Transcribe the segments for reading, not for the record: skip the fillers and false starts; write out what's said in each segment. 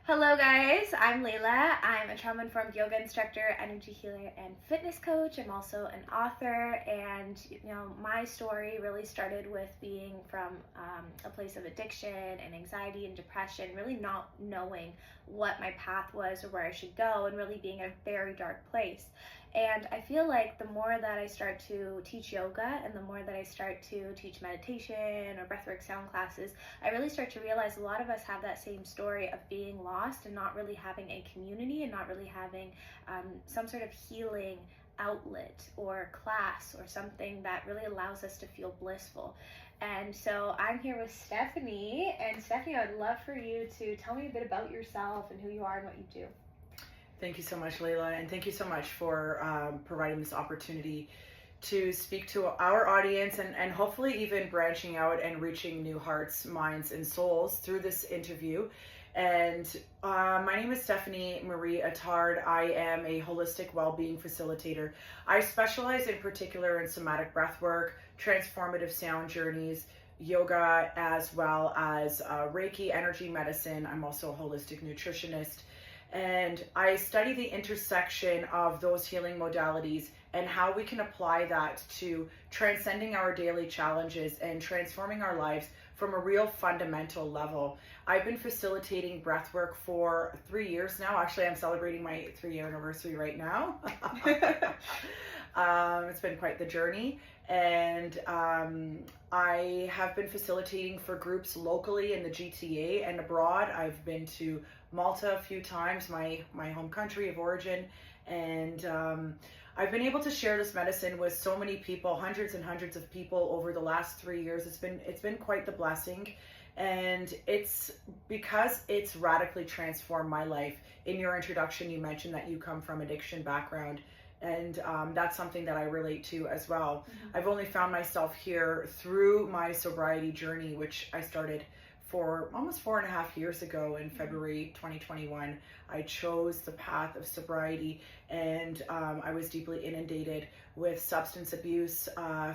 Hello guys, I'm Layla. I'm a trauma-informed yoga instructor, energy healer, and fitness coach. I'm also an author, and my story really started with being from a place of addiction and anxiety and depression, really not knowing what my path was or where I should go, and really being in a very dark place. And I feel like the more that I start to teach yoga and the more that I start to teach meditation or breathwork sound classes, I really start to realize a lot of us have that same story of being lost and not really having a community and not really having some sort of healing outlet or class or something that really allows us to feel blissful. And so I'm here with Stephanie, and Stephanie, I'd love for you to tell me a bit about yourself and who you are and what you do. Thank you so much, Layla, and thank you so much for providing this opportunity to speak to our audience and hopefully even branching out and reaching new hearts, minds, and souls through this interview. And my name is Stephanie Marie Attard. I am a holistic well-being facilitator. I specialize in particular in somatic breath-work, transformative sound journeys, yoga, as well as Reiki, energy medicine. I'm also a holistic nutritionist. And I study the intersection of those healing modalities and how we can apply that to transcending our daily challenges and transforming our lives from a real fundamental level. I've been facilitating breathwork for 3 years now. Actually, I'm celebrating my 3-year anniversary right now. It's been quite the journey. And I have been facilitating for groups locally in the GTA and abroad. I've been to Malta a few times, my home country of origin, and I've been able to share this medicine with so many people, hundreds and hundreds of people over the last 3 years. It's been quite the blessing, and it's because it's radically transformed my life. In your introduction, you mentioned that you come from addiction background, and that's something that I relate to as well. Mm-hmm. I've only found myself here through my sobriety journey, which I started for almost 4.5 years ago in February 2021. I chose the path of sobriety, and I was deeply inundated with substance abuse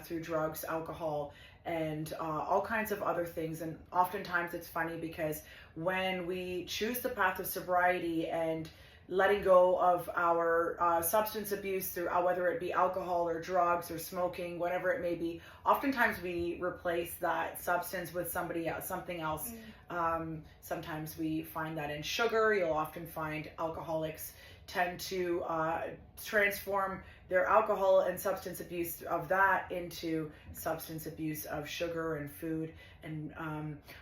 through drugs, alcohol, and all kinds of other things. And oftentimes it's funny because when we choose the path of sobriety and letting go of our substance abuse through whether it be alcohol or drugs or smoking, whatever it may be, oftentimes we replace that substance with something else. Sometimes we find that in sugar. You'll often find alcoholics tend to transform their alcohol and substance abuse of that into substance abuse of sugar and food. And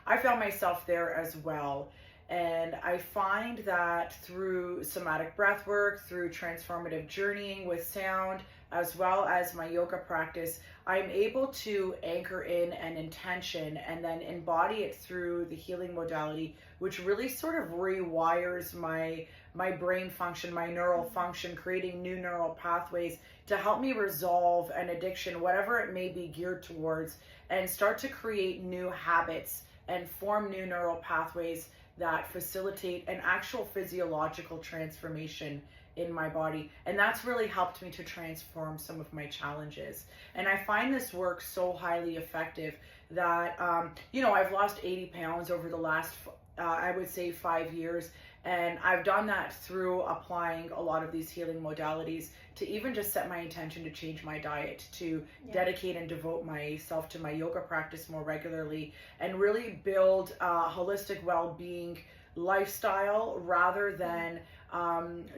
I found myself there as well. And I find that through somatic breath work, through transformative journeying with sound, as well as my yoga practice, I'm able to anchor in an intention and then embody it through the healing modality, which really sort of rewires my brain function, my neural function, creating new neural pathways to help me resolve an addiction, whatever it may be geared towards, and start to create new habits and form new neural pathways that facilitate an actual physiological transformation in my body. And that's really helped me to transform some of my challenges. And I find this work so highly effective that, I've lost 80 pounds over the last, I would say 5 years. And I've done that through applying a lot of these healing modalities to even just set my intention to change my diet, to dedicate and devote myself to my yoga practice more regularly, and really build a holistic well-being lifestyle rather than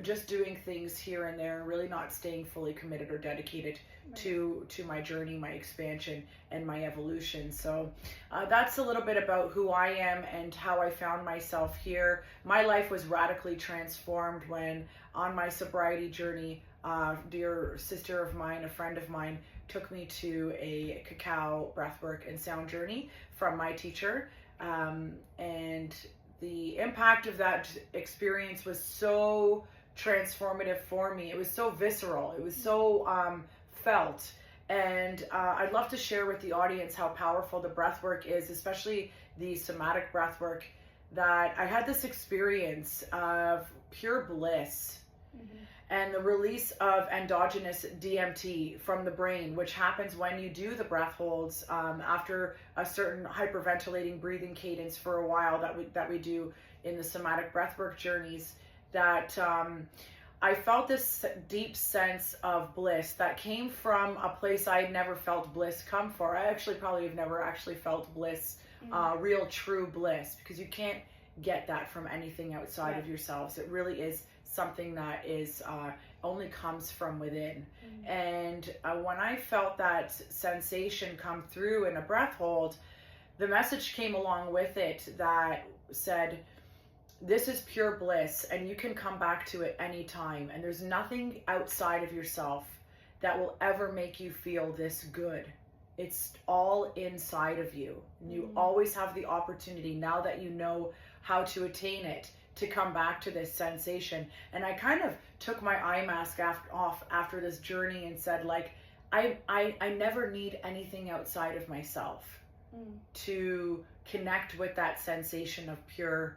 just doing things here and there, really not staying fully committed or dedicated to my journey, my expansion, and my evolution. So that's a little bit about who I am and how I found myself here. My life was radically transformed when on my sobriety journey, dear sister of mine, a friend of mine, took me to a cacao breathwork and sound journey from my teacher. And the impact of that experience was so transformative for me. It was so visceral. It was so felt. And I'd love to share with the audience how powerful the breath work is, especially the somatic breath work, that I had this experience of pure bliss and the release of endogenous DMT from the brain, which happens when you do the breath holds after a certain hyperventilating breathing cadence for a while that we do in the somatic breathwork journeys, that I felt this deep sense of bliss that came from a place I had never felt bliss come for. I actually probably have never actually felt bliss, real true bliss, because you can't get that from anything outside of yourselves. It really is something that is only comes from within. And when I felt that sensation come through in a breath hold, the message came along with it that said, this is pure bliss and you can come back to it anytime, and there's nothing outside of yourself that will ever make you feel this good. It's all inside of you. You always have the opportunity, now that you know how to attain it, to come back to this sensation. And I kind of took my eye mask off after this journey and said, like, I never need anything outside of myself to connect with that sensation of pure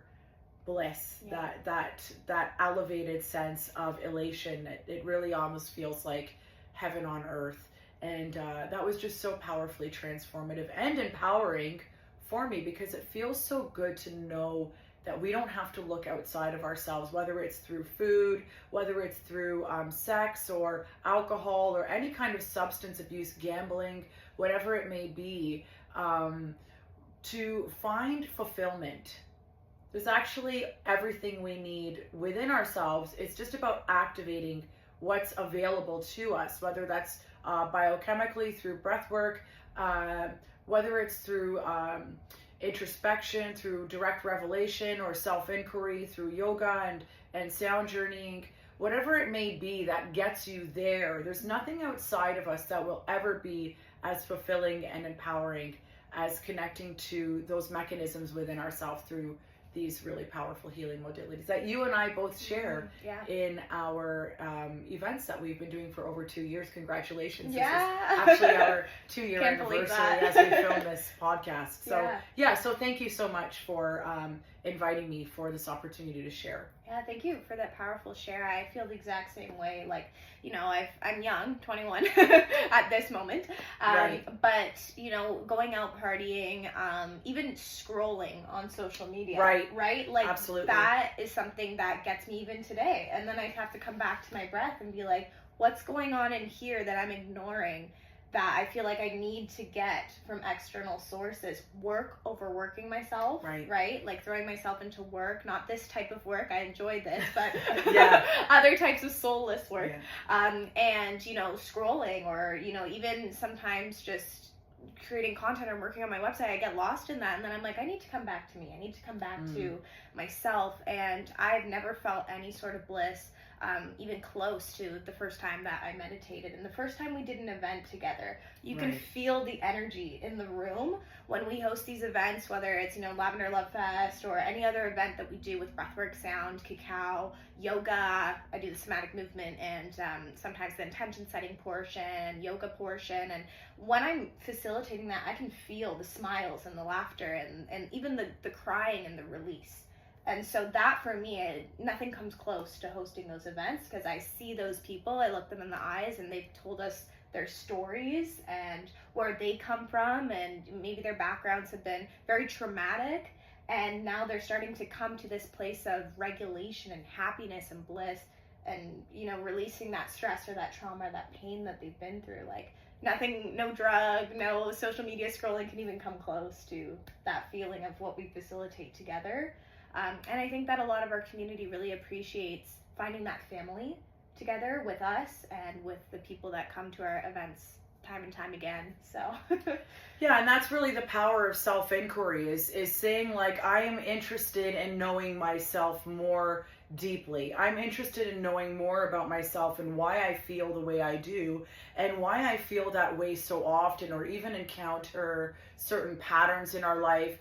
bliss, that elevated sense of elation. It really almost feels like heaven on earth. And that was just so powerfully transformative and empowering for me, because it feels so good to know that we don't have to look outside of ourselves, whether it's through food, whether it's through sex or alcohol or any kind of substance abuse, gambling, whatever it may be, to find fulfillment. There's actually everything we need within ourselves. It's just about activating what's available to us, whether that's biochemically through breath work, whether it's through introspection, through direct revelation, or self-inquiry through yoga and sound journeying, whatever it may be that gets you there. There's nothing outside of us that will ever be as fulfilling and empowering as connecting to those mechanisms within ourselves through these really powerful healing modalities that you and I both share in our events that we've been doing for over 2 years. Congratulations. Yeah. This is actually our 2-year anniversary as we film this podcast. So so thank you so much for inviting me for this opportunity to share. Yeah, thank you for that powerful share. I feel the exact same way. Like, you know, I'm young, 21 at this moment. But, you know, going out partying, even scrolling on social media. Right? Like, absolutely. That is something that gets me even today. And then I have to come back to my breath and be like, what's going on in here that I'm ignoring, that I feel like I need to get from external sources? Work overworking myself, right? Like throwing myself into work, not this type of work, I enjoy this, but other types of soulless work. And, you know, scrolling, or, you know, even sometimes just creating content or working on my website, I get lost in that, and then I'm like, I need to come back to me. I need to come back to myself. And I've never felt any sort of bliss even close to the first time that I meditated, and the first time we did an event together. You can feel the energy in the room when we host these events, whether it's, you know, Lavender Love Fest or any other event that we do with breathwork, sound, cacao, yoga. I do the somatic movement and sometimes the intention setting portion, yoga portion. And when I'm facilitating that, I can feel the smiles and the laughter and even the crying and the release. And so that, for me, nothing comes close to hosting those events, because I see those people, I look them in the eyes, and they've told us their stories and where they come from, and maybe their backgrounds have been very traumatic, and now they're starting to come to this place of regulation and happiness and bliss, and, you know, releasing that stress or that trauma, that pain that they've been through. Like, nothing, no drug, no social media scrolling can even come close to that feeling of what we facilitate together. And I think that a lot of our community really appreciates finding that family together with us and with the people that come to our events time and time again. So yeah, and that's really the power of self-inquiry, is saying, like, I am interested in knowing myself more deeply. I'm interested in knowing more about myself and why I feel the way I do, and why I feel that way so often, or even encounter certain patterns in our life,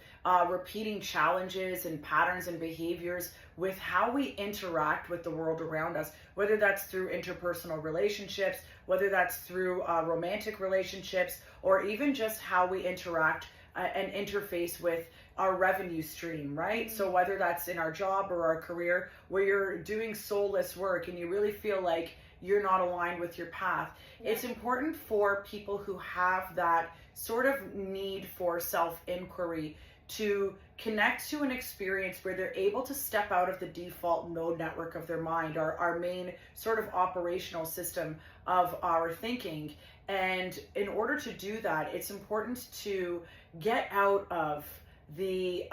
repeating challenges and patterns and behaviors with how we interact with the world around us, whether that's through interpersonal relationships, whether that's through romantic relationships, or even just how we interact and interface with our revenue stream, right? So whether that's in our job or our career, where you're doing soulless work and you really feel like you're not aligned with your path, it's important for people who have that sort of need for self-inquiry to connect to an experience where they're able to step out of the default node network of their mind, or our main sort of operational system of our thinking. And in order to do that, it's important to get out of the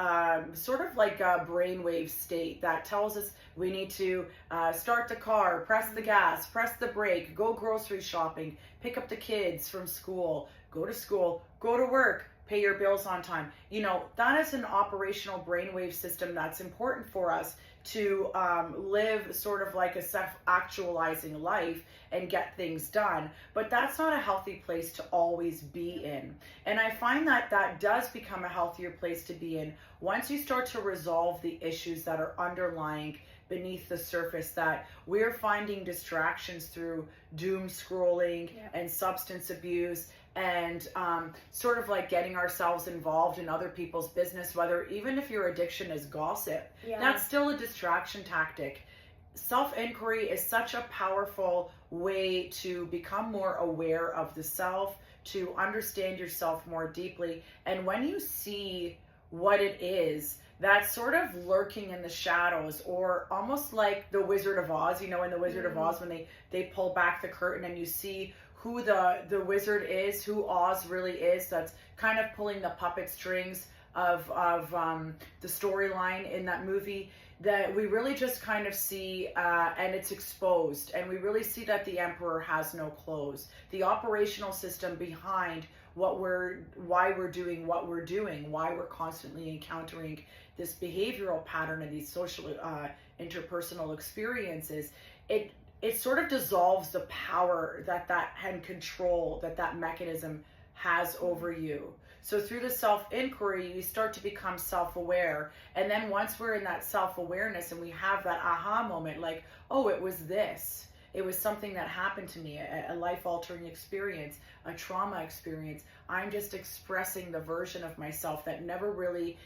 sort of like a brainwave state that tells us we need to start the car, press the gas, press the brake, go grocery shopping, pick up the kids from school, go to work, pay your bills on time. You know, that is an operational brainwave system that's important for us to live sort of like a self-actualizing life and get things done. But that's not a healthy place to always be in. And I find that that does become a healthier place to be in once you start to resolve the issues that are underlying beneath the surface, that we're finding distractions through doom scrolling and substance abuse, and sort of like getting ourselves involved in other people's business, whether even if your addiction is gossip, that's still a distraction tactic. Self-inquiry is such a powerful way to become more aware of the self, to understand yourself more deeply. And when you see what it is that's sort of lurking in the shadows, or almost like the Wizard of Oz, you know, in the Wizard of Oz, when they pull back the curtain and you see who the wizard is, who Oz really is, that's kind of pulling the puppet strings of the storyline in that movie, that we really just kind of see, and it's exposed, and we really see that the emperor has no clothes. The operational system behind why we're doing what we're doing, why we're constantly encountering this behavioral pattern and these social interpersonal experiences, it sort of dissolves the power that and control that mechanism has over you. So through the self-inquiry, you start to become self-aware. And then once we're in that self-awareness and we have that aha moment, like, oh, it was this. It was something that happened to me, a life-altering experience, a trauma experience. I'm just expressing the version of myself that never really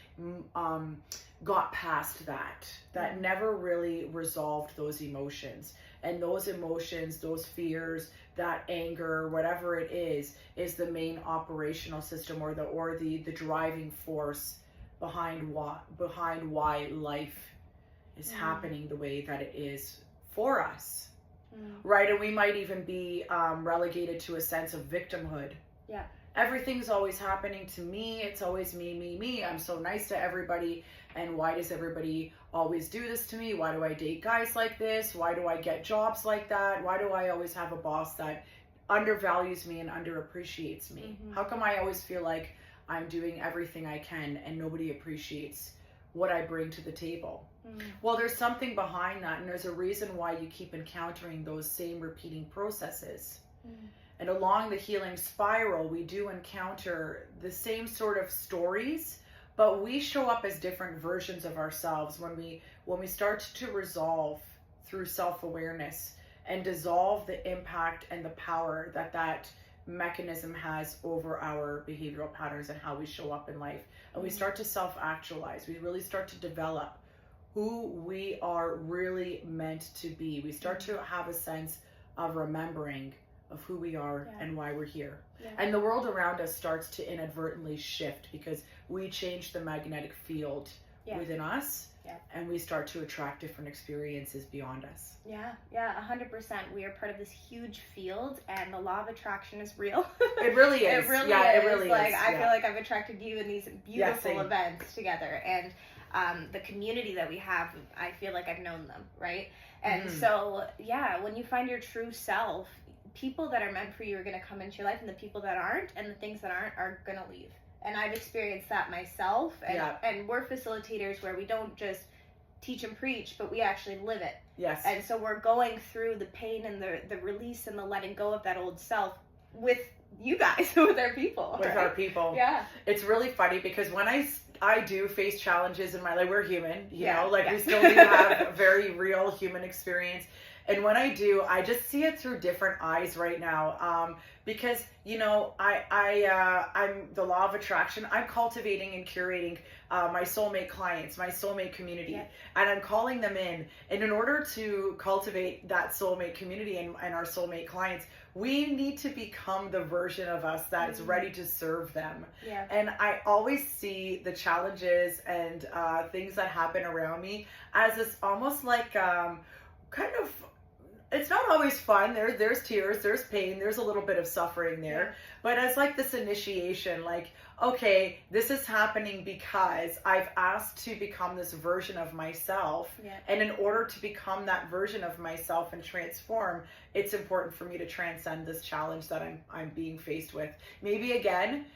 got past that never really resolved those emotions. And those emotions, those fears, that anger, whatever it is the main operational system, or the driving force behind why life is happening the way that it is for us. Right? And we might even be relegated to a sense of victimhood. Yeah. Everything's always happening to me. It's always me. I'm so nice to everybody. And why does everybody always do this to me? Why do I date guys like this? Why do I get jobs like that? Why do I always have a boss that undervalues me and underappreciates me? How come I always feel like I'm doing everything I can and nobody appreciates what I bring to the table? Well, there's something behind that, and there's a reason why you keep encountering those same repeating processes. And along the healing spiral, we do encounter the same sort of stories, but we show up as different versions of ourselves when we start to resolve through self-awareness and dissolve the impact and the power that mechanism has over our behavioral patterns and how we show up in life. And we start to self-actualize. We really start to develop who we are really meant to be. We start to have a sense of remembering of who we are and why we're here. And the world around us starts to inadvertently shift because we change the magnetic field within us, and we start to attract different experiences beyond us. 100%. We are part of this huge field, and the law of attraction is real. It really is. It really is. I feel like I've attracted you in these beautiful events together, and the community that we have, I feel like I've known them, right? And so, when you find your true self, people that are meant for you are going to come into your life, and the people that aren't, and the things that aren't, are going to leave. And I've experienced that myself, and we're facilitators where we don't just teach and preach, but we actually live it. Yes. And so we're going through the pain and the release and the letting go of that old self with you guys, with our people. With our people. Yeah. It's really funny because when I do face challenges in my life, we're human, you know, like we still do have a very real human experience. And when I do, I just see it through different eyes right now. Because, you know, I'm the law of attraction. I'm cultivating and curating my soulmate clients, my soulmate community, Yeah. and I'm calling them in. And in order to cultivate that soulmate community and our soulmate clients, we need to become the version of us that is ready to serve them. Yeah. And I always see the challenges and things that happen around me as this almost like kind of, it's not always fun. There's tears, there's pain, there's a little bit of suffering there. Yeah. But as like this initiation, like, okay, this is happening because I've asked to become this version of myself. Yeah. And in order to become that version of myself and transform, it's important for me to transcend this challenge that I'm being faced with. Maybe again,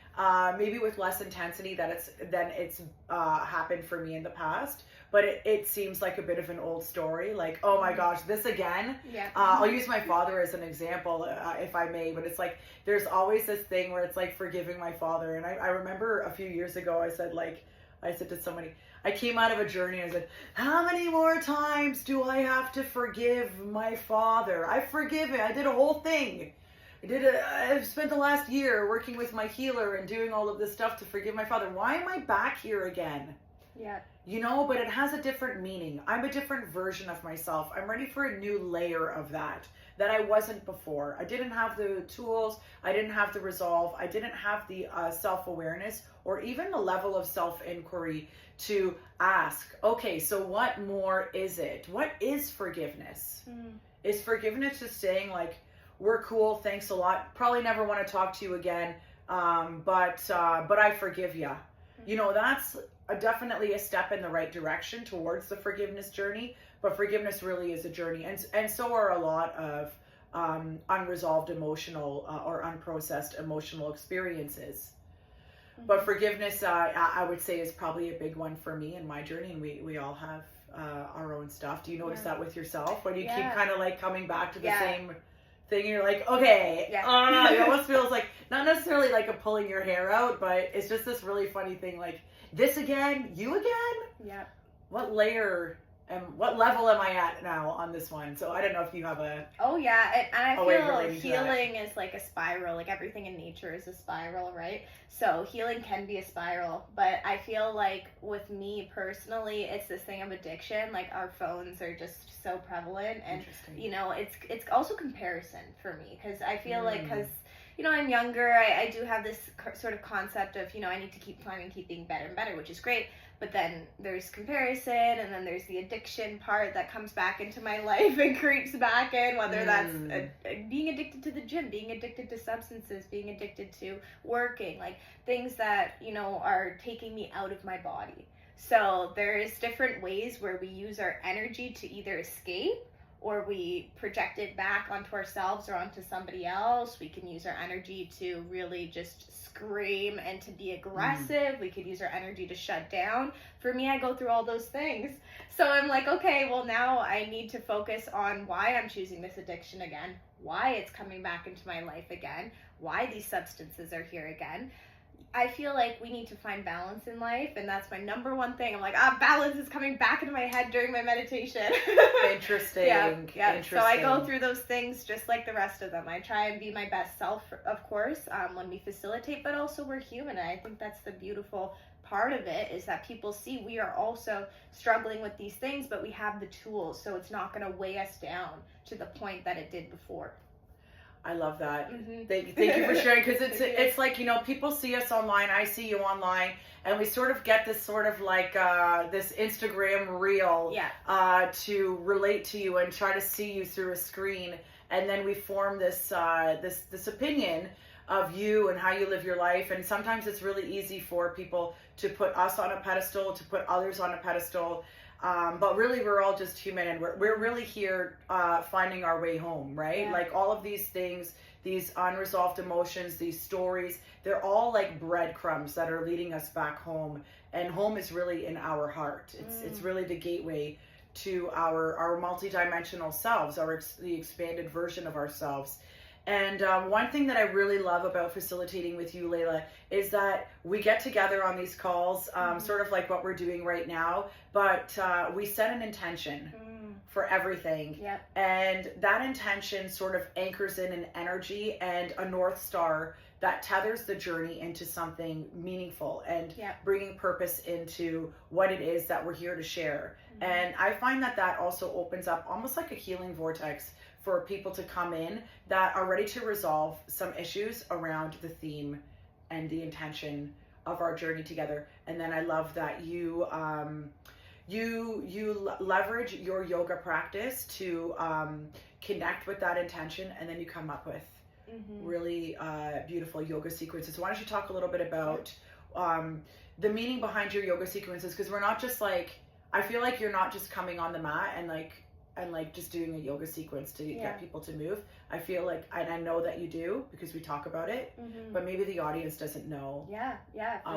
maybe with less intensity than it's happened for me in the past. But it seems like a bit of an old story. Like, oh my gosh, this again? Yeah. I'll use my father as an example, if I may. But it's like, there's always this thing where it's like forgiving my father. And I remember a few years ago, I said to somebody, I came out of a journey and I said, how many more times do I have to forgive my father? I forgive him. I did a whole thing. I've spent the last year working with my healer and doing all of this stuff to forgive my father. Why am I back here again? Yeah. You know, but it has a different meaning. I'm a different version of myself. I'm ready for a new layer of that I wasn't before. I didn't have the tools. I didn't have the resolve. I didn't have the self-awareness or even the level of self-inquiry to ask, okay, so what more is it? What is forgiveness? Is forgiveness just saying like, we're cool, thanks a lot, probably never want to talk to you again, but I forgive you. You know, that's definitely a step in the right direction towards the forgiveness journey, but forgiveness really is a journey, and so are a lot of unresolved emotional or unprocessed emotional experiences. But forgiveness, I would say, is probably a big one for me in my journey, and we all have our own stuff. Do you notice that with yourself, when you keep kind of like coming back to the same thing, you're like, okay, it almost feels like, not necessarily like a pulling your hair out, but it's just this really funny thing, like, this again, you again? Yeah. What layer and what level am I at now on this one? So I don't know if you have a... Oh yeah, and I way feel relating to that. healing is like a spiral, like everything in nature is a spiral, right? So healing can be a spiral, but I feel like with me personally, it's this thing of addiction. Like our phones are just so prevalent, and you know, it's also comparison for me, because I feel like, because you know, I'm younger, I do have this sort of concept of, you know, I need to keep climbing, keep being better and better, which is great. But then there's comparison, and then there's the addiction part that comes back into my life and creeps back in, whether that's being addicted to the gym, being addicted to substances, being addicted to working, like things that, you know, are taking me out of my body. So there's different ways where we use our energy to either escape, or we project it back onto ourselves or onto somebody else. We can use our energy to really just scream and to be aggressive. We could use our energy to shut down. For me, I go through all those things. So I'm like, okay, well now I need to focus on why I'm choosing this addiction again, why it's coming back into my life again, why these substances are here again. I feel like we need to find balance in life, and that's my number one thing. I'm like, balance is coming back into my head during my meditation. Interesting. Yeah. Interesting. So I go through those things just like the rest of them. I try and be my best self, of course, when we facilitate, but also we're human, and I think that's the beautiful part of it, is that people see we are also struggling with these things, but we have the tools, so it's not going to weigh us down to the point that it did before. I love that. Thank you for sharing, because it's like, you know, people see us online, I see you online, and we sort of get this sort of like this Instagram reel to relate to you and try to see you through a screen, and then we form this this opinion of you and how you live your life. And sometimes it's really easy for people to put us on a pedestal, to put others on a pedestal. But really, we're all just human, and we're really here finding our way home, right? Yeah. Like all of these things, these unresolved emotions, these stories, they're all like breadcrumbs that are leading us back home. And home is really in our heart. It's really the gateway to our multidimensional selves, the expanded version of ourselves. And one thing that I really love about facilitating with you, Layla, is that we get together on these calls, sort of like what we're doing right now, but we set an intention for everything. Yep. And that intention sort of anchors in an energy and a North Star that tethers the journey into something meaningful and bringing purpose into what it is that we're here to share. And I find that that also opens up almost like a healing vortex for people to come in that are ready to resolve some issues around the theme and the intention of our journey together. And then I love that you leverage your yoga practice to connect with that intention, and then you come up with really beautiful yoga sequences. Why don't you talk a little bit about the meaning behind your yoga sequences? Because we're not just like, I feel like you're not just coming on the mat and just doing a yoga sequence to get people to move. I feel like, and I know that you do because we talk about it, but maybe the audience doesn't know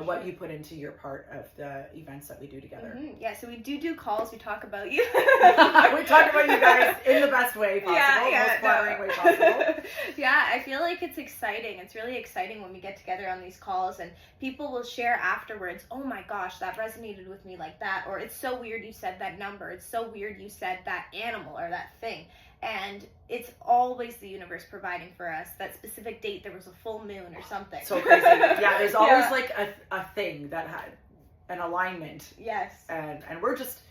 what you put into your part of the events that we do together. Yeah, so we do calls, we talk about you. We talk about you guys in the best way possible, most flattering way possible. Yeah, I feel like it's exciting. It's really exciting when we get together on these calls and people will share afterwards, oh my gosh, that resonated with me like that, or it's so weird you said that number, it's so weird you said that animal or that thing. And it's always the universe providing for us. That specific date, there was a full moon or something. So crazy. Yeah, there's always like a thing that had an alignment. Yes. And we're just,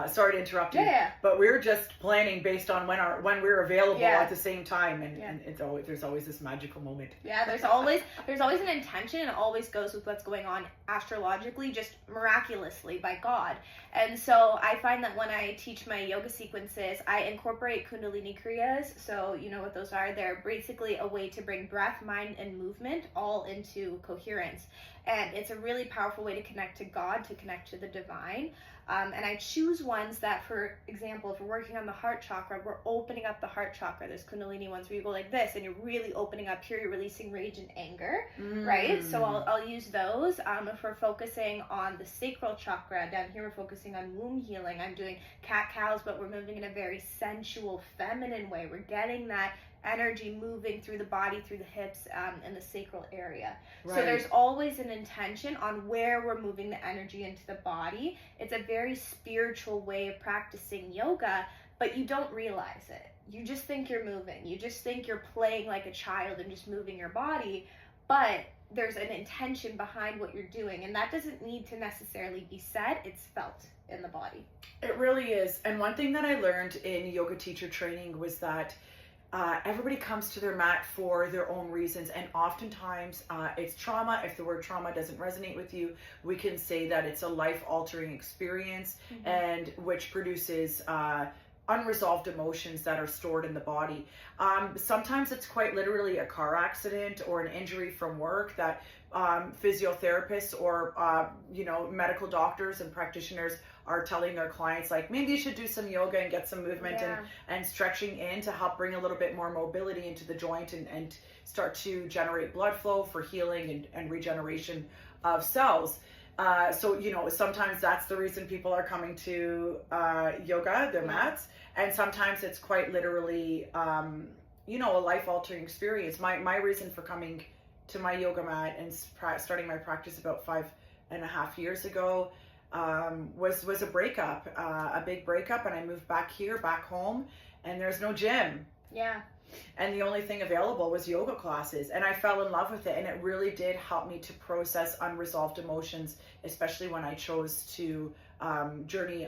sorry to interrupt you, but we're just planning based on when we're available at the same time. And it's always, there's always this magical moment. Yeah, there's always an intention, and it always goes with what's going on astrologically, just miraculously by God. And so I find that when I teach my yoga sequences, I incorporate Kundalini Kriyas. So you know what those are. They're basically a way to bring breath, mind, and movement all into coherence. And it's a really powerful way to connect to God, to connect to the divine. And I choose ones that, for example, if we're working on the heart chakra, we're opening up the heart chakra. There's Kundalini ones where you go like this and you're really opening up. Here you're releasing rage and anger, right? So I'll use those. If we're focusing on the sacral chakra, down here we're focusing on womb healing. I'm doing cat-cows, but we're moving in a very sensual, feminine way. We're getting that energy moving through the body, through the hips, and the sacral area. Right. So there's always an intention on where we're moving the energy into the body. It's a very spiritual way of practicing yoga, but you don't realize it. You just think you're moving. You just think you're playing like a child and just moving your body, but there's an intention behind what you're doing, and that doesn't need to necessarily be said. It's felt in the body. It really is. And one thing that I learned in yoga teacher training was that everybody comes to their mat for their own reasons, and oftentimes it's trauma. If the word trauma doesn't resonate with you, we can say that it's a life-altering experience, and which produces unresolved emotions that are stored in the body. Sometimes it's quite literally a car accident or an injury from work that physiotherapists or medical doctors and practitioners are telling their clients, like, maybe you should do some yoga and get some movement and stretching in to help bring a little bit more mobility into the joint and start to generate blood flow for healing and regeneration of cells. So, sometimes that's the reason people are coming to yoga, their mats. And sometimes it's quite literally, a life-altering experience. My reason for coming to my yoga mat and starting my practice about 5.5 years ago was a breakup, a big breakup. And I moved back home, and there's no gym. Yeah. And the only thing available was yoga classes, and I fell in love with it, and it really did help me to process unresolved emotions, especially when I chose to journey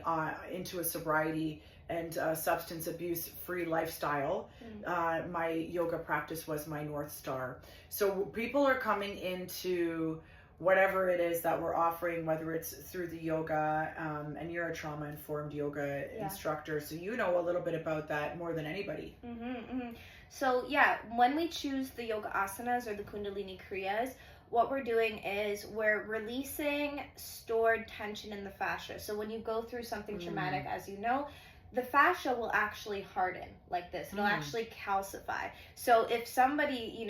into a sobriety and substance abuse free lifestyle. My yoga practice was my North Star. So people are coming into whatever it is that we're offering, whether it's through the yoga, and you're a trauma-informed yoga instructor, so you know a little bit about that more than anybody. So when we choose the yoga asanas or the Kundalini Kriyas, what we're doing is we're releasing stored tension in the fascia. So when you go through something traumatic, as you know, the fascia will actually harden like this. It'll actually calcify. So if somebody,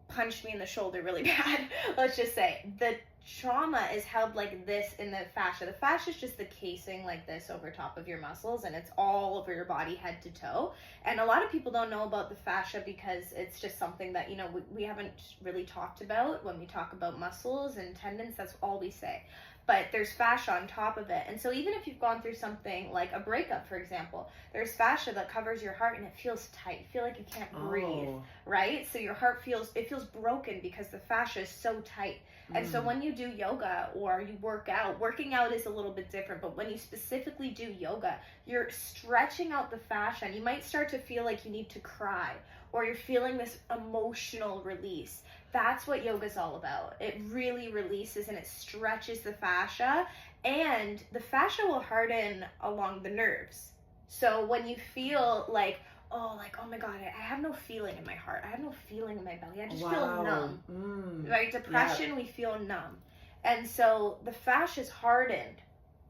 punched me in the shoulder really bad, let's just say, the trauma is held like this in the fascia. The fascia is just the casing like this over top of your muscles, and it's all over your body, head to toe. And a lot of people don't know about the fascia because it's just something that, you know, we haven't really talked about when we talk about muscles and tendons. That's all we say. But there's fascia on top of it. And so even if you've gone through something like a breakup, for example, there's fascia that covers your heart and it feels tight. You feel like you can't breathe, right? So your heart feels broken because the fascia is so tight. And so when you do yoga or you working out is a little bit different, but when you specifically do yoga, you're stretching out the fascia, and you might start to feel like you need to cry, or you're feeling this emotional release. That's what yoga is all about. It really releases and it stretches the fascia, and the fascia will harden along the nerves. So when you feel like, oh my God, I have no feeling in my heart, I have no feeling in my belly, I just feel numb. Right? Depression, we feel numb. And so the fascia is hardened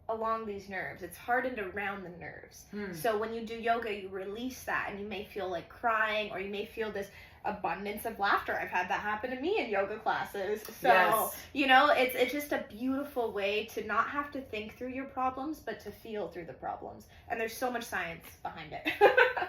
along these nerves. It's hardened around the nerves. So when you do yoga, you release that, and you may feel like crying, or you may feel this abundance of laughter. I've had that happen to me in yoga classes. So, you know, it's just a beautiful way to not have to think through your problems, but to feel through the problems. And there's so much science behind it.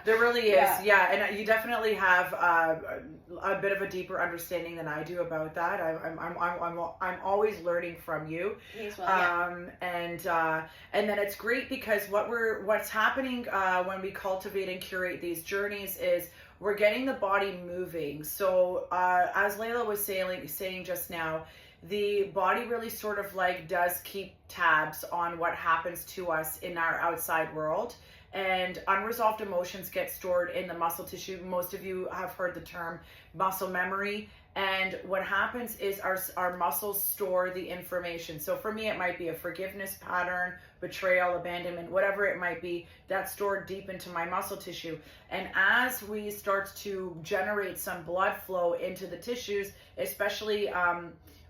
There really is. Yeah. And you definitely have a bit of a deeper understanding than I do about that. I'm always learning from you. Me as well, and then it's great because what's happening when we cultivate and curate these journeys is we're getting the body moving. So as Layla was saying just now, the body really sort of like does keep tabs on what happens to us in our outside world. And unresolved emotions get stored in the muscle tissue. Most of you have heard the term muscle memory. And what happens is our muscles store the information. So for me, it might be a forgiveness pattern, betrayal, abandonment, whatever it might be, that's stored deep into my muscle tissue. And as we start to generate some blood flow into the tissues, especially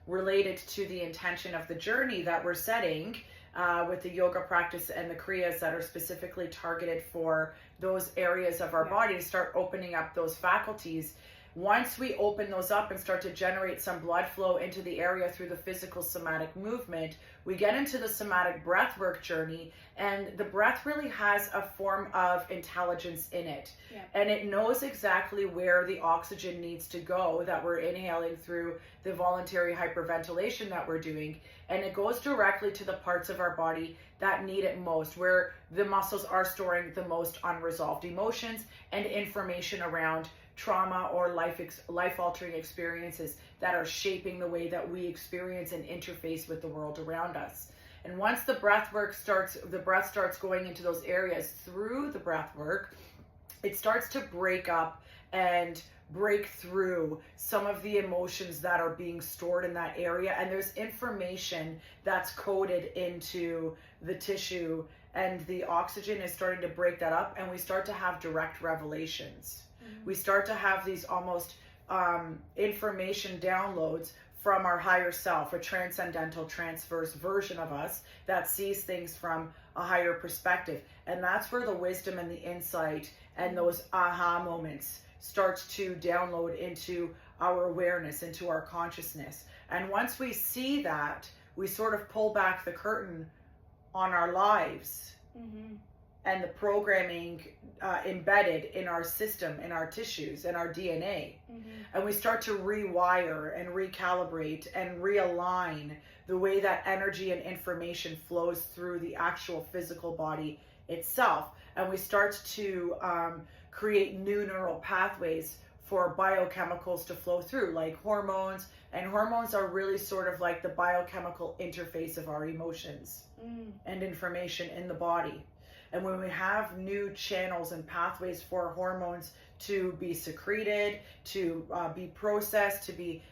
related to the intention of the journey that we're setting, with the yoga practice and the kriyas that are specifically targeted for those areas of our body to start opening up those faculties. Once we open those up and start to generate some blood flow into the area through the physical somatic movement, we get into the somatic breath-work journey, and the breath really has a form of intelligence in it. And it knows exactly where the oxygen needs to go that we're inhaling through the voluntary hyperventilation that we're doing, and it goes directly to the parts of our body that need it most, where the muscles are storing the most unresolved emotions and information around trauma or life-altering experiences that are shaping the way that we experience and interface with the world around us. And once the breath starts going into those areas through the breath work, it starts to break up and break through some of the emotions that are being stored in that area. And there's information that's coded into the tissue, and the oxygen is starting to break that up, and we start to have direct revelations. We start to have these almost information downloads from our higher self, a transcendental, transverse version of us that sees things from a higher perspective. And that's where the wisdom and the insight and those aha moments starts to download into our awareness, into our consciousness. And once we see that, we sort of pull back the curtain on our lives. And the programming embedded in our system, in our tissues, in our DNA. And we start to rewire and recalibrate and realign the way that energy and information flows through the actual physical body itself. And we start to create new neural pathways for biochemicals to flow through, like hormones. And hormones are really sort of like the biochemical interface of our emotions and information in the body. And when we have new channels and pathways for hormones to be secreted, to be processed, to be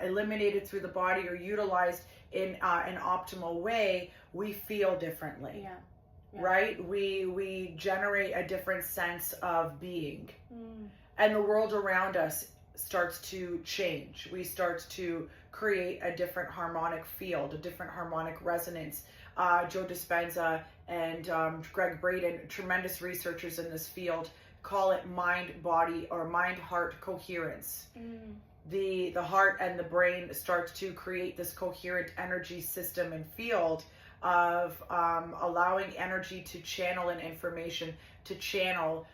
eliminated through the body or utilized in an optimal way, we feel differently, right? We generate a different sense of being. And the world around us starts to change. We start to create a different harmonic field, a different harmonic resonance. Joe Dispenza and Greg Braden, tremendous researchers in this field, call it mind-body or mind-heart coherence. the heart and the brain starts to create this coherent energy system and field of allowing energy to channel and information to channel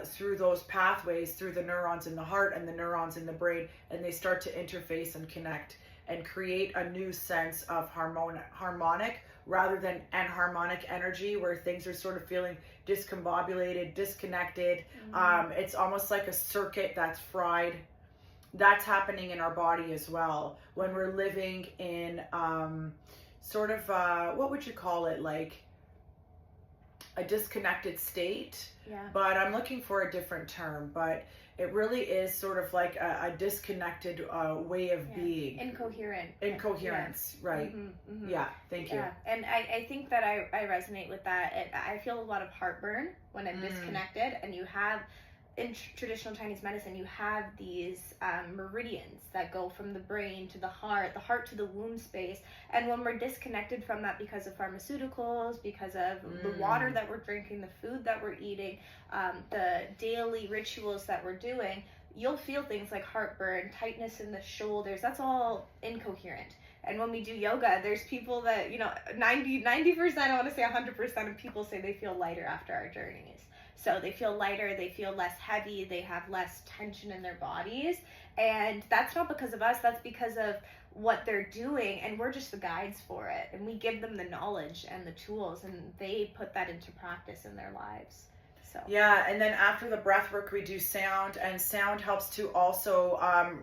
through those pathways, through the neurons in the heart and the neurons in the brain, and they start to interface and connect and create a new sense of harmonic rather than anharmonic energy, where things are sort of feeling discombobulated, disconnected. It's almost like a circuit that's fried. That's happening in our body as well when we're living in sort of what would you call it, like a disconnected state. But I'm looking for a different term, but it really is sort of like a disconnected way of being. Incoherence, right. Yeah, thank you. And I think that I resonate with that. I feel a lot of heartburn when I'm disconnected, and you have, in traditional Chinese medicine, you have these meridians that go from the brain to the heart to the womb space. And when we're disconnected from that because of pharmaceuticals, because of the water that we're drinking, the food that we're eating, the daily rituals that we're doing, you'll feel things like heartburn, tightness in the shoulders. That's all incoherent. And when we do yoga, there's people that, 90%, I want to say 100% of people say they feel lighter after our journeys. So they feel lighter, they feel less heavy, they have less tension in their bodies. And that's not because of us, that's because of what they're doing, and we're just the guides for it. And we give them the knowledge and the tools, and they put that into practice in their lives. So. Yeah, and then after the breath work, we do sound, and sound helps to also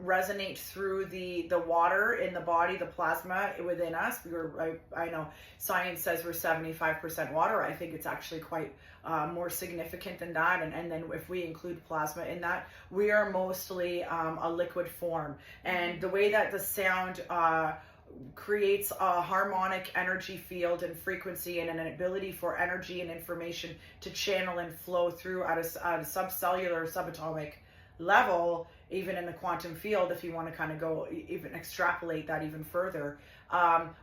resonate through the water in the body, the plasma within us. I know science says we're 75% water. I think it's actually quite more significant than that. And then if we include plasma in that, we are mostly a liquid form. And the way that the sound creates a harmonic energy field and frequency and an ability for energy and information to channel and flow through at a subcellular, subatomic level, even in the quantum field, if you want to kind of go even extrapolate that even further,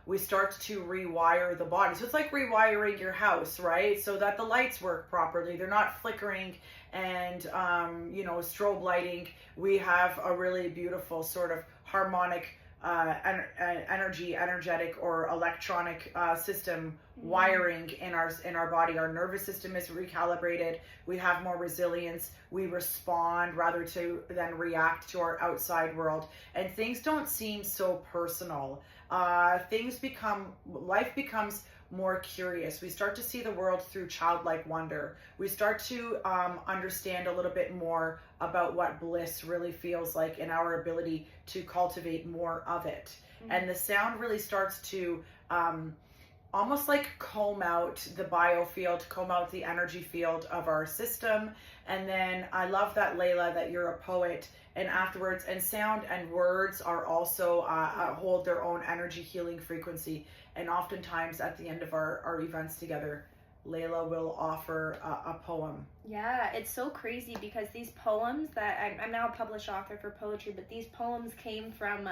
we start to rewire the body. So it's like rewiring your house, right? So that the lights work properly. They're not flickering and, strobe lighting. We have a really beautiful sort of harmonic energetic or electronic system wiring in our body. Our nervous system is recalibrated. We have more resilience. We respond rather than react to our outside world, and things don't seem so personal. Life becomes more curious. We start to see the world through childlike wonder. We start to understand a little bit more about what bliss really feels like and our ability to cultivate more of it. And the sound really starts to almost like comb out the biofield, comb out the energy field of our system. And then I love that, Layla, that you're a poet, and afterwards, and sound and words are also hold their own energy healing frequency. And oftentimes at the end of our events together, Layla will offer a poem. Yeah, it's so crazy because these poems that I'm now a published author for poetry, but these poems came from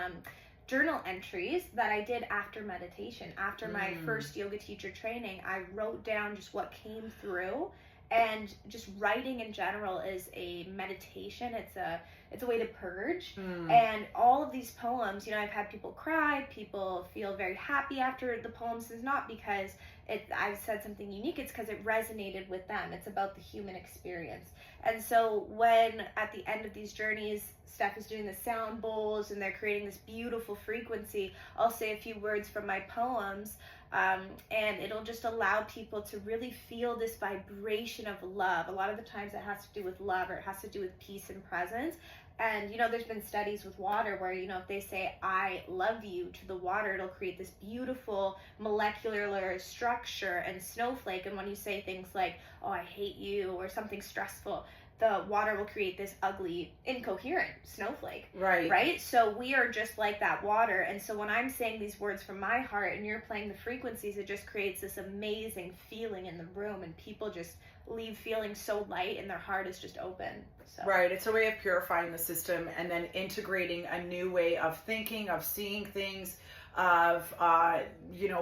journal entries that I did after meditation. After my first yoga teacher training, I wrote down just what came through. And just writing in general is a meditation. It's a way to purge. And all of these poems, I've had people cry, people feel very happy after the poems. Is not because I've said something unique, it's because it resonated with them. It's about the human experience. And so when at the end of these journeys, Steph is doing the sound bowls and they're creating this beautiful frequency, I'll say a few words from my poems. And it'll just allow people to really feel this vibration of love. A lot of the times it has to do with love, or it has to do with peace and presence. And, there's been studies with water where, if they say, I love you to the water, it'll create this beautiful molecular structure and snowflake. And when you say things like, oh, I hate you, or something stressful, the water will create this ugly, incoherent snowflake. Right? So we are just like that water. And so when I'm saying these words from my heart and you're playing the frequencies, it just creates this amazing feeling in the room, and people just leave feeling so light and their heart is just open. So. Right. It's a way of purifying the system and then integrating a new way of thinking, of seeing things, of,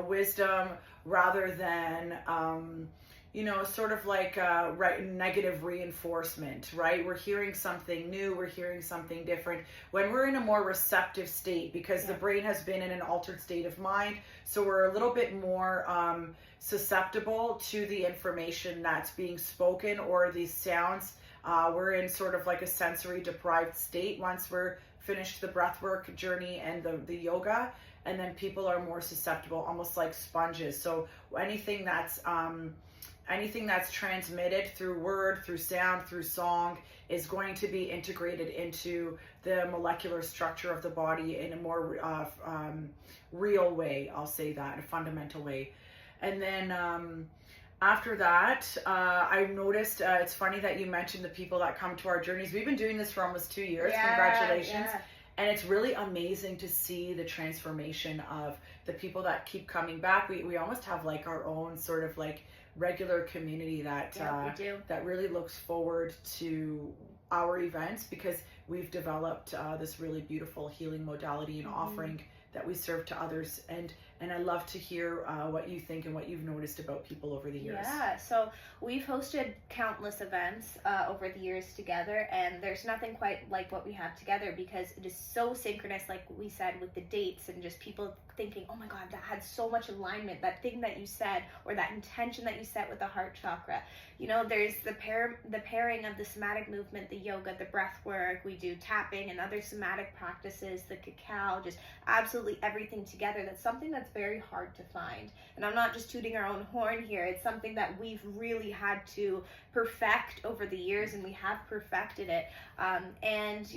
wisdom, rather than, sort of like negative reinforcement, right? We're hearing something new, we're hearing something different. When we're in a more receptive state, because the brain has been in an altered state of mind, so we're a little bit more susceptible to the information that's being spoken or these sounds. We're in sort of like a sensory deprived state once we're finished the breathwork journey and the yoga, and then people are more susceptible, almost like sponges. So anything that's transmitted through word, through sound, through song is going to be integrated into the molecular structure of the body in a more real way, I'll say that, a fundamental way. And then after that, I noticed, it's funny that you mentioned the people that come to our journeys. We've been doing this for almost 2 years. Congratulations. Yeah. And it's really amazing to see the transformation of the people that keep coming back. We almost have like our own sort of like regular community that that really looks forward to our events, because we've developed this really beautiful healing modality and offering that we serve to others. And I love to hear what you think and what you've noticed about people over the years. Yeah, so we've hosted countless events over the years together, and there's nothing quite like what we have together, because it is so synchronous, like we said, with the dates and just people thinking, oh my God, that had so much alignment, that thing that you said, or that intention that you set with the heart chakra. There's the pairing of the somatic movement, the yoga, the breath work, we do tapping and other somatic practices, the cacao, just absolutely everything together. That's something that's very hard to find. And I'm not just tooting our own horn here. It's something that we've really had to perfect over the years, and we have perfected it. And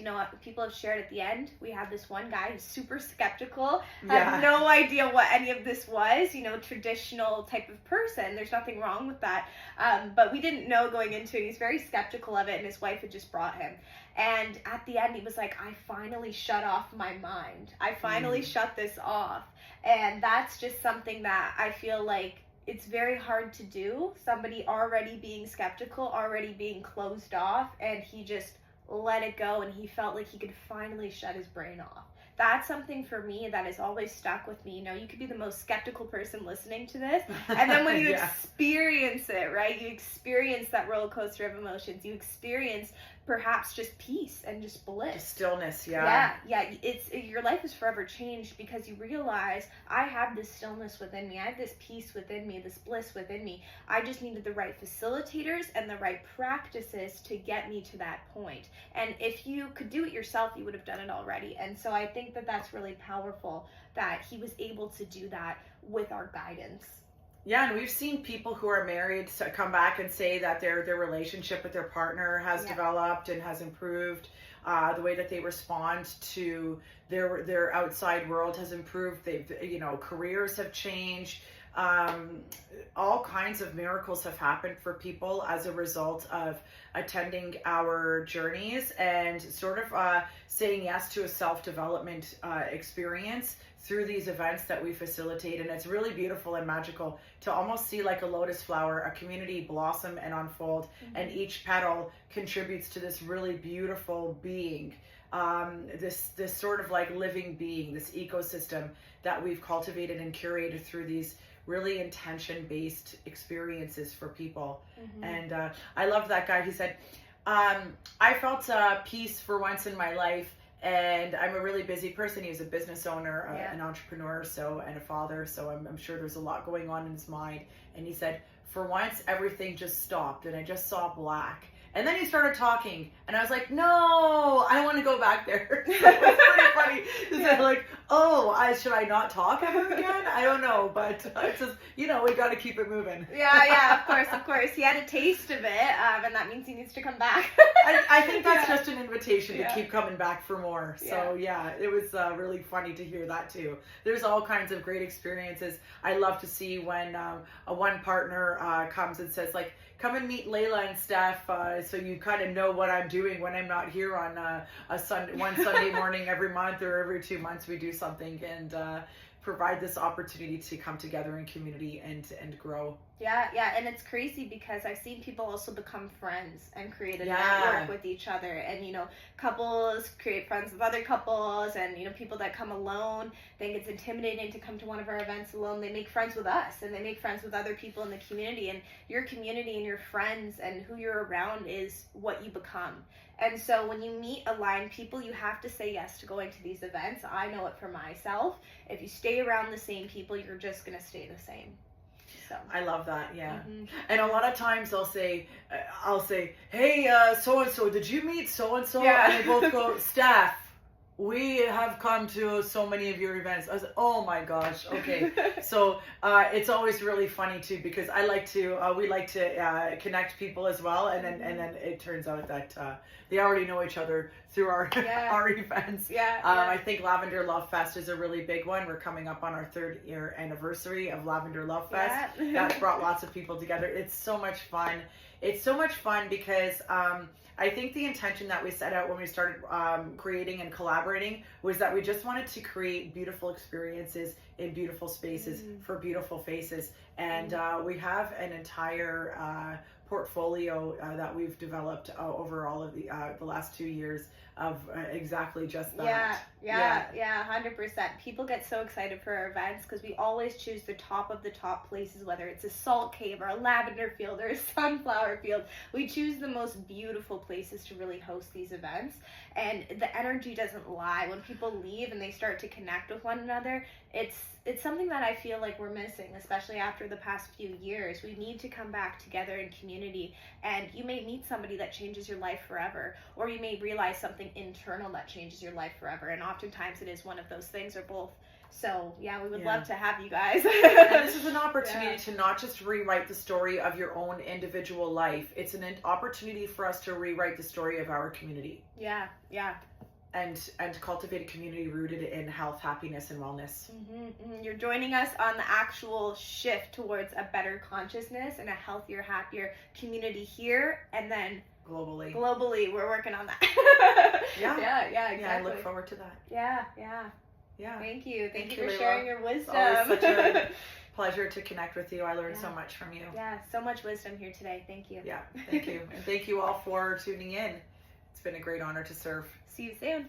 people have shared at the end, we have this one guy who's super skeptical, had no idea what any of this was, traditional type of person. There's nothing wrong with that. But we didn't know going into it. He's very skeptical of it, and his wife had just brought him. And at the end, he was like, I finally shut off my mind. I finally shut this off. And that's just something that I feel like it's very hard to do. Somebody already being skeptical, already being closed off, and he just let it go, and he felt like he could finally shut his brain off. That's something for me that has always stuck with me. You could be the most skeptical person listening to this, and then when you experience it, right? You experience that roller coaster of emotions. You experience perhaps just peace and just bliss. Just stillness, yeah. It's your life is forever changed, because you realize, I have this stillness within me. I have this peace within me, this bliss within me. I just needed the right facilitators and the right practices to get me to that point. And if you could do it yourself, you would have done it already. And so I think that that's really powerful that he was able to do that with our guidance. Yeah, and we've seen people who are married come back and say that their relationship with their partner has developed and has improved. The way that they respond to their outside world has improved. They've, careers have changed. All kinds of miracles have happened for people as a result of attending our journeys and sort of saying yes to a self-development experience through these events that we facilitate. And it's really beautiful and magical to almost see like a lotus flower, a community blossom and unfold, and each petal contributes to this really beautiful being, this sort of like living being, this ecosystem that we've cultivated and curated through these really intention-based experiences for people. And I loved that guy. He said, I felt peace for once in my life, and I'm a really busy person. He was a business owner, an entrepreneur, and a father, so I'm sure there's a lot going on in his mind. And he said, for once, everything just stopped, and I just saw black. And then he started talking, and I was like, no, I want to go back there. It was pretty funny. Like, should I not talk ever again? I don't know, but it's just, we got to keep it moving. Yeah, of course. He had a taste of it, and that means he needs to come back. I think that's just an invitation to keep coming back for more. So it was really funny to hear that too. There's all kinds of great experiences. I love to see when one partner comes and says, like, come and meet Layla and Steph, so you kind of know what I'm doing when I'm not here on one Sunday morning every month or every 2 months. We do something and provide this opportunity to come together in community and grow. Yeah, and it's crazy because I've seen people also become friends and create a Yeah. network with each other, and couples create friends with other couples, and people that come alone think it's intimidating to come to one of our events alone. They make friends with us, and they make friends with other people in the community, and your community and your friends and who you're around is what you become. And so when you meet aligned people, you have to say yes to going to these events. I know it for myself. If you stay around the same people, you're just going to stay the same. So. I love that, yeah. Mm-hmm. And a lot of times I'll say, hey, so-and-so, did you meet so-and-so? Yeah. And they both go, Steph, we have come to so many of your events. I was like, oh my gosh, okay. So it's always really funny too, because we like to connect people as well, and then it turns out that they already know each other through our our events. I think Lavender Love Fest is a really big one. We're coming up on our 3rd year anniversary of Lavender Love Fest. That's brought lots of people together. It's so much fun. It's so much fun because I think the intention that we set out when we started creating and collaborating was that we just wanted to create beautiful experiences in beautiful spaces for beautiful faces. And we have an entire portfolio that we've developed over all of the last 2 years of exactly just that. Yeah, 100%. People get so excited for our events because we always choose the top of the top places, whether it's a salt cave or a lavender field or a sunflower field. We choose the most beautiful places to really host these events, and the energy doesn't lie. When people leave and they start to connect with one another, it's something that I feel like we're missing, especially after the past few years. We need to come back together in community, and you may meet somebody that changes your life forever, or you may realize something internal that changes your life forever, and oftentimes it is one of those things or both. So we would love to have you guys. And this is an opportunity to not just rewrite the story of your own individual life. It's an opportunity for us to rewrite the story of our community. Yeah. And cultivate a community rooted in health, happiness, and wellness. You're joining us on the actual shift towards a better consciousness and a healthier, happier community here, and then globally we're working on that. Yeah, exactly. I look forward to that. Yeah. Thank you for Leila. sharing your wisdom. It's always such a pleasure to connect with you. I learned so much from you. Yeah, so much wisdom here today. Thank you. Yeah, thank you. And thank you all for tuning in. It's been a great honor to serve. See you soon.